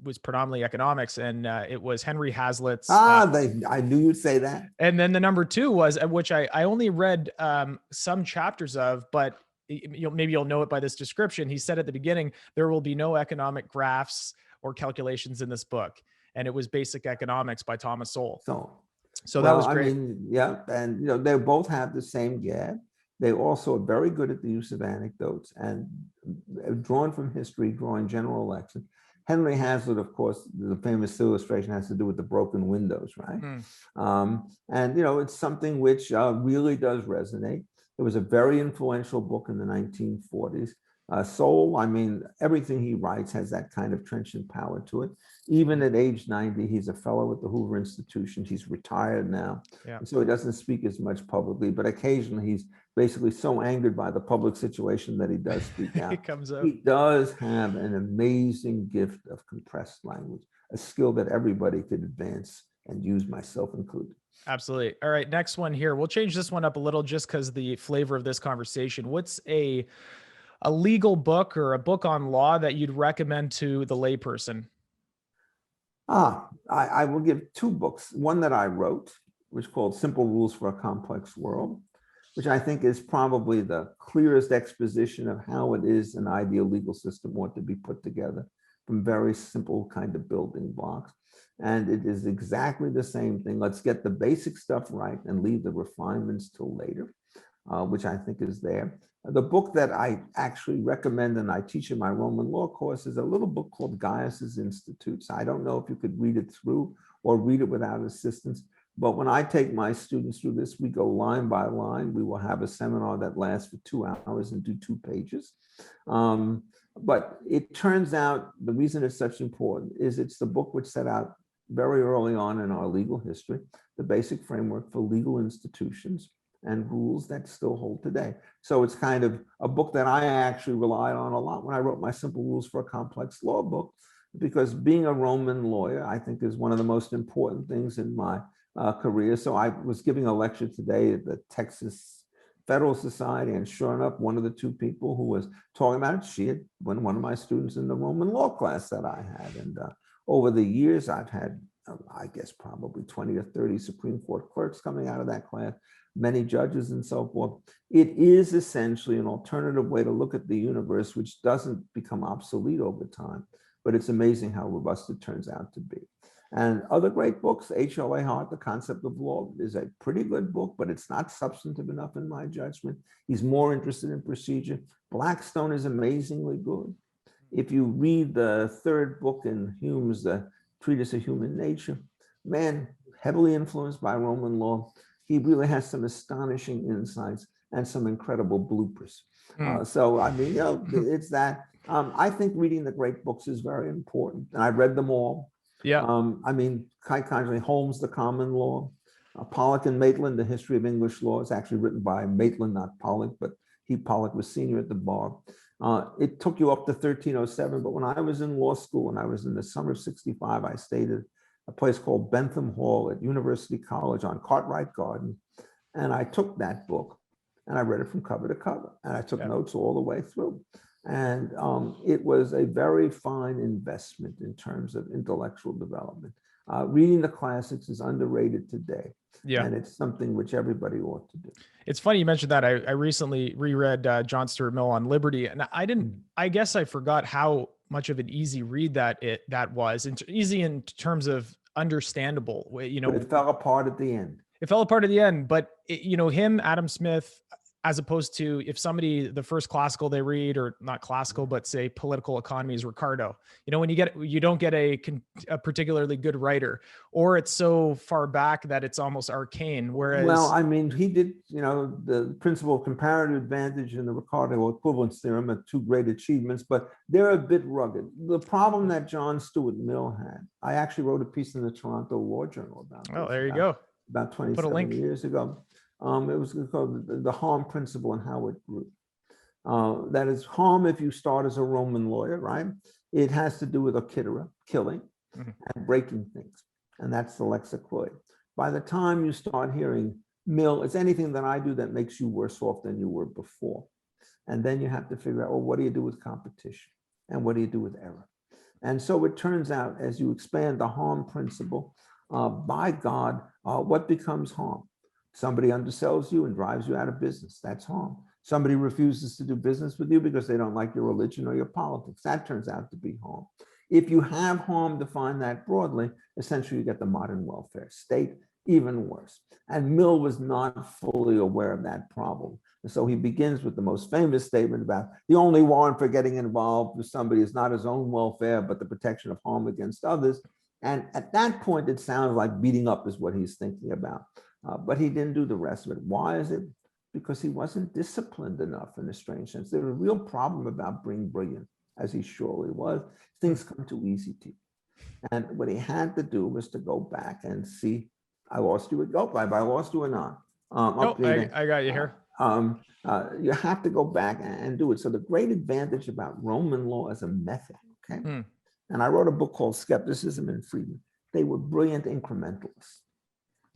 was predominantly economics, and it was Henry Hazlitt's. I knew you'd say that. And then the number 2 was, which I only read some chapters of, but maybe you'll know it by this description. He said at the beginning, there will be no economic graphs or calculations in this book. And it was Basic Economics by Thomas Sowell. So that was great. I mean, and they both have the same gap. They also are very good at the use of anecdotes and drawn from history, drawing general election. Henry Hazlitt, of course, the famous illustration has to do with the broken windows, right? And it's something which really does resonate. It was a very influential book in the 1940s. Sowell, I mean, everything he writes has that kind of trenchant power to it. Even at age 90, he's a fellow at the Hoover Institution. He's retired now, so he doesn't speak as much publicly, but occasionally he's basically so angered by the public situation that he does speak out. It comes up. He does have an amazing gift of compressed language, a skill that everybody could advance and use, myself included. Absolutely. All right, next one here. We'll change this one up a little just because the flavor of this conversation. What's a legal book or a book on law that you'd recommend to the layperson? I will give 2 books. One that I wrote, which is called Simple Rules for a Complex World, which I think is probably the clearest exposition of how it is an ideal legal system ought to be put together from very simple kind of building blocks. And it is exactly the same thing. Let's get the basic stuff right and leave the refinements till later, which I think is there. The book that I actually recommend and I teach in my Roman law course is a little book called Gaius's Institutes. I don't know if you could read it through or read it without assistance, but when I take my students through this, we go line by line. We will have a seminar that lasts for 2 hours and do 2 pages. But it turns out the reason it's such important is it's the book which set out very early on in our legal history, the basic framework for legal institutions and rules that still hold today. So it's kind of a book that I actually relied on a lot when I wrote my Simple Rules for a Complex Law book, because being a Roman lawyer, I think, is one of the most important things in my career. So I was giving a lecture today at the Texas Federal Society, and sure enough, one of the two people who was talking about it, she had been one of my students in the Roman law class that I had. And over the years, I've had, I guess, probably 20 or 30 Supreme Court clerks coming out of that class, many judges and so forth. It is essentially an alternative way to look at the universe, which doesn't become obsolete over time, but it's amazing how robust it turns out to be. And other great books, H.L.A. Hart, The Concept of Law, is a pretty good book, but it's not substantive enough in my judgment. He's more interested in procedure. Blackstone is amazingly good. If you read the third book in Hume's The Treatise of Human Nature, man, heavily influenced by Roman law, he really has some astonishing insights and some incredible bloopers. So, I mean, it's that. I think reading the great books is very important, and I read them all. Yeah. I mean, quite contrary, Holmes, The Common Law, Pollock and Maitland, The History of English Law. It's actually written by Maitland, not Pollock, but Pollock was senior at the bar. It took you up to 1307, but when I was in law school, and I was in the summer of 65, I stayed at a place called Bentham Hall at University College on Cartwright Garden. And I took that book and I read it from cover to cover. And I took notes all the way through. And it was a very fine investment in terms of intellectual development. Reading the classics is underrated today. Yeah. And it's something which everybody ought to do. It's funny you mentioned that. I recently reread John Stuart Mill on Liberty, and I guess I forgot how much of an easy read that was. Easy in terms of understandable, But it fell apart at the end. It fell apart at the end, but him, Adam Smith, as opposed to if somebody, the first classical they read, or not classical, but say political economy, is Ricardo. When you don't get a particularly good writer, or it's so far back that it's almost arcane. Whereas, well, I mean, he did, the principle of comparative advantage and the Ricardo equivalence theorem are two great achievements, but they're a bit rugged. The problem that John Stuart Mill had, I actually wrote a piece in the Toronto Law Journal about. Oh, there you go. About 27 years ago. It was called the harm principle and how it grew. That is, harm if you start as a Roman lawyer, right? It has to do with okitera, killing, and breaking things. And that's the lexicloid. By the time you start hearing Mill, it's anything that I do that makes you worse off than you were before. And then you have to figure out, well, what do you do with competition? And what do you do with error? And so it turns out, as you expand the harm principle, by God, what becomes harm? Somebody undersells you and drives you out of business. That's harm. Somebody refuses to do business with you because they don't like your religion or your politics. That turns out to be harm. If you have harm defined that broadly, essentially you get the modern welfare state, even worse. And Mill was not fully aware of that problem. And so he begins with the most famous statement about the only warrant for getting involved with somebody is not his own welfare, but the protection of harm against others. And at that point, it sounds like beating up is what he's thinking about. But he didn't do the rest of it. Why is it? Because he wasn't disciplined enough in a strange sense. There's a real problem about being brilliant, as he surely was. Things come too easy to you. And what he had to do was to go back and see, I lost you. Have I lost you or not? Nope, I got you here. You have to go back and do it. So the great advantage about Roman law as a method, okay? And I wrote a book called Skepticism and Freedom. They were brilliant incrementalists.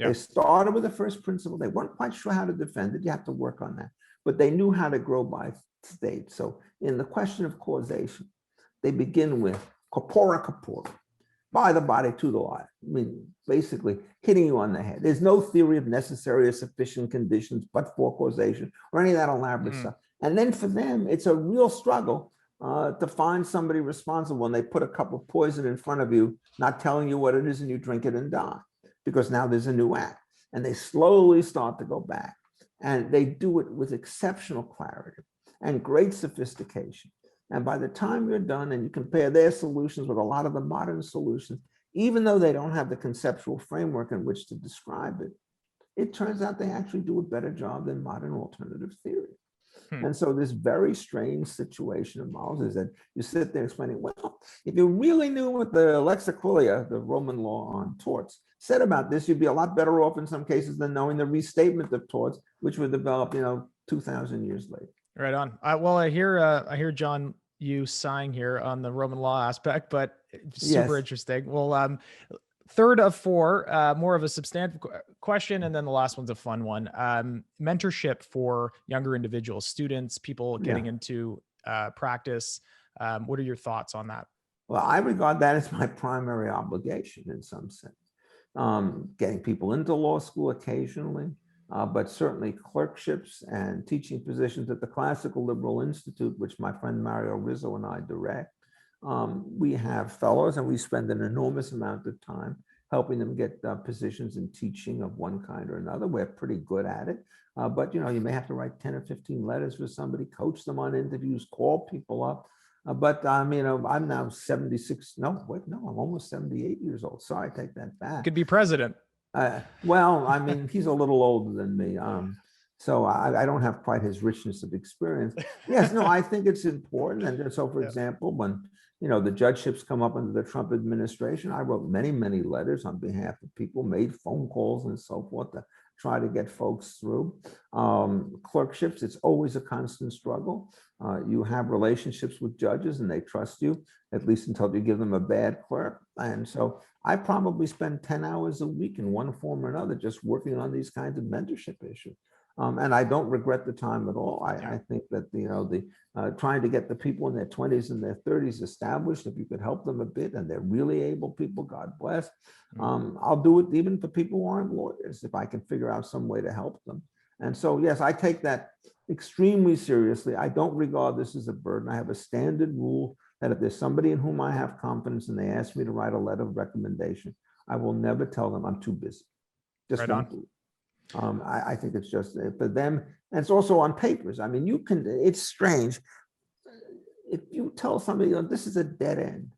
They started with the first principle. They weren't quite sure how to defend it. You have to work on that. But they knew how to grow by state. So in the question of causation, they begin with corpora corpora, by the body to the lie. I mean, basically hitting you on the head. There's no theory of necessary or sufficient conditions but for causation or any of that elaborate stuff. And then for them, it's a real struggle to find somebody responsible when they put a cup of poison in front of you, not telling you what it is, and you drink it and die. Because now there's a new act, and they slowly start to go back, and they do it with exceptional clarity and great sophistication. And by the time you're done and you compare their solutions with a lot of the modern solutions, even though they don't have the conceptual framework in which to describe it, it turns out they actually do a better job than modern alternative theory. Hmm. And so this very strange situation involves is that you sit there explaining, well, if you really knew what the lex aquilia, the Roman law on torts, said about this, you'd be a lot better off in some cases than knowing the restatement of torts, which were developed, 2,000 years later. Right on. Well, I hear John you sighing here on the Roman law aspect, but super Yes. interesting. Well, third of four, more of a substantive question, and then the last one's a fun one. Mentorship for younger individuals, students, people getting Yeah. into practice. What are your thoughts on that? Well, I regard that as my primary obligation in some sense. Getting people into law school occasionally, but certainly clerkships and teaching positions at the Classical Liberal Institute, which my friend Mario Rizzo and I direct. We have fellows, and we spend an enormous amount of time helping them get positions in teaching of one kind or another. We're pretty good at it, but you may have to write 10 or 15 letters for somebody, coach them on interviews, call people up. But I'm now 76. No, wait, no, I'm almost 78 years old. Sorry, I take that back. Could be president. Well, he's a little older than me. So I don't have quite his richness of experience. Yes, no, I think it's important. And so, for example, when the judgeships come up under the Trump administration, I wrote many, many letters on behalf of people, made phone calls and so forth to try to get folks through. Clerkships, it's always a constant struggle. You have relationships with judges and they trust you, at least until you give them a bad clerk. And so I probably spend 10 hours a week in one form or another just working on these kinds of mentorship issues. And I don't regret the time at all. I think that trying to get the people in their 20s and their 30s established, if you could help them a bit and they're really able people, God bless. I'll do it even for people who aren't lawyers if I can figure out some way to help them. And so, yes, I take that extremely seriously. I don't regard this as a burden. I have a standard rule that if there's somebody in whom I have confidence and they ask me to write a letter of recommendation, I will never tell them I'm too busy. Just Right won't do it. I think it's just for them, and it's also on papers. It's strange. If you tell somebody this is a dead end,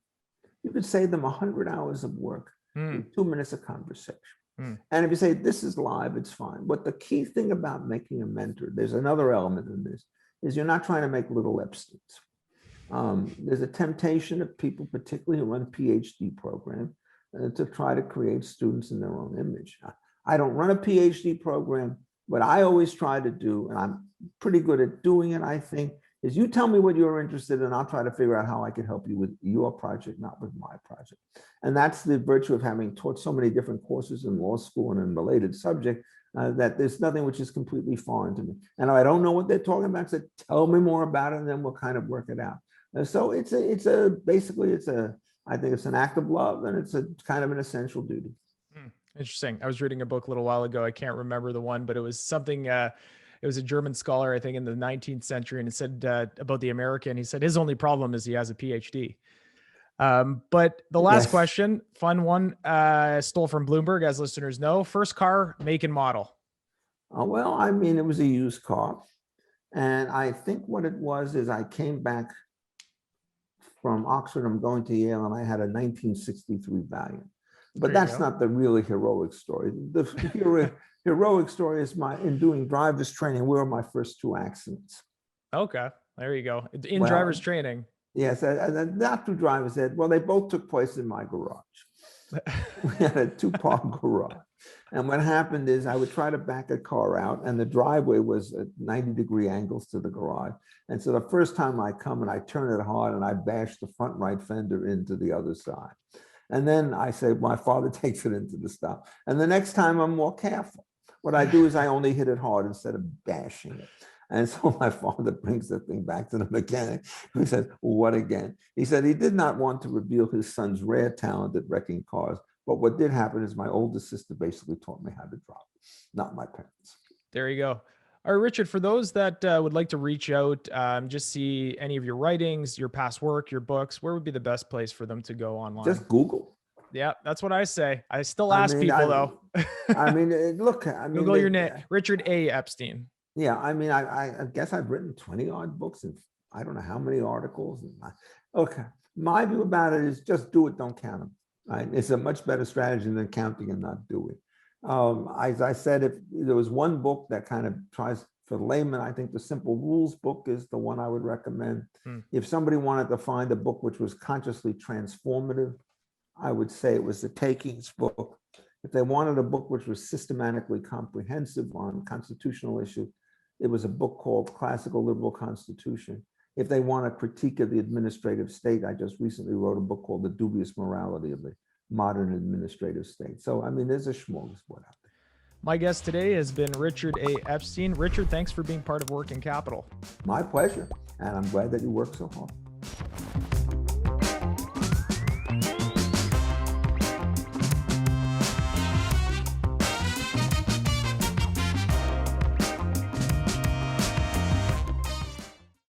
you could save them 100 hours of work in 2 minutes of conversation. And if you say this is live, it's fine. But the key thing about making a mentor, there's another element in this, is you're not trying to make little Epsteins. There's a temptation of people, particularly who run PhD programs, to try to create students in their own image. I don't run a PhD program. What I always try to do, and I'm pretty good at doing it, I think, is you tell me what you're interested in, I'll try to figure out how I can help you with your project, not with my project. And that's the virtue of having taught so many different courses in law school and in related subjects, that there's nothing which is completely foreign to me. And if I don't know what they're talking about, so tell me more about it, and then we'll kind of work it out. So I think it's an act of love, and it's a kind of an essential duty. Interesting. I was reading a book a little while ago. I can't remember the one, but it was something, it was a German scholar, I think in the 19th century. And it said about the American, he said his only problem is he has a PhD. But the last question, fun one, stole from Bloomberg, as listeners know. First car, make and model. Well, it was a used car. And I think what it was is I came back from Oxford, I'm going to Yale, and I had a 1963 Valiant. But that's not the really heroic story. The heroic story is in doing driver's training, where were my first 2 accidents. Okay, there you go. In driver's training. Yes, and not 2 drivers said, well, they both took place in my garage. We had a 2-part garage. And what happened is I would try to back a car out, and the driveway was at 90-degree angles to the garage. And so the first time I come and I turn it hard and I bash the front right fender into the other side. And then I say, my father takes it into the stop. And the next time I'm more careful. What I do is I only hit it hard instead of bashing it. And so my father brings the thing back to the mechanic. He says, what again? He said he did not want to reveal his son's rare talent at wrecking cars. But what did happen is my older sister basically taught me how to drive, not my parents. There you go. All right, Richard, for those that would like to reach out, just see any of your writings, your past work, your books, where would be the best place for them to go online? Just Google. Yeah, that's what I say. I still ask people though. Look, Google your name, Richard A. Epstein. Yeah, I guess I've written 20 odd books and I don't know how many articles. Okay, my view about it is just do it, don't count them. Right? It's a much better strategy than counting and not doing. As I said, if there was one book that kind of tries For the layman, I think the Simple Rules book is the one I would recommend. If somebody wanted to find a book which was consciously transformative, I would say it was the Takings book. If they wanted a book which was systematically comprehensive on constitutional issues, it was a book called Classical Liberal Constitution. If they want a critique of the administrative state, I just recently wrote a book called The Dubious Morality of the Modern Administrative State. So, I mean, there's a smorgasbord out there. My guest today has been Richard A. Epstein. Richard, thanks for being part of Working Capital. My pleasure. And I'm glad that you work so hard.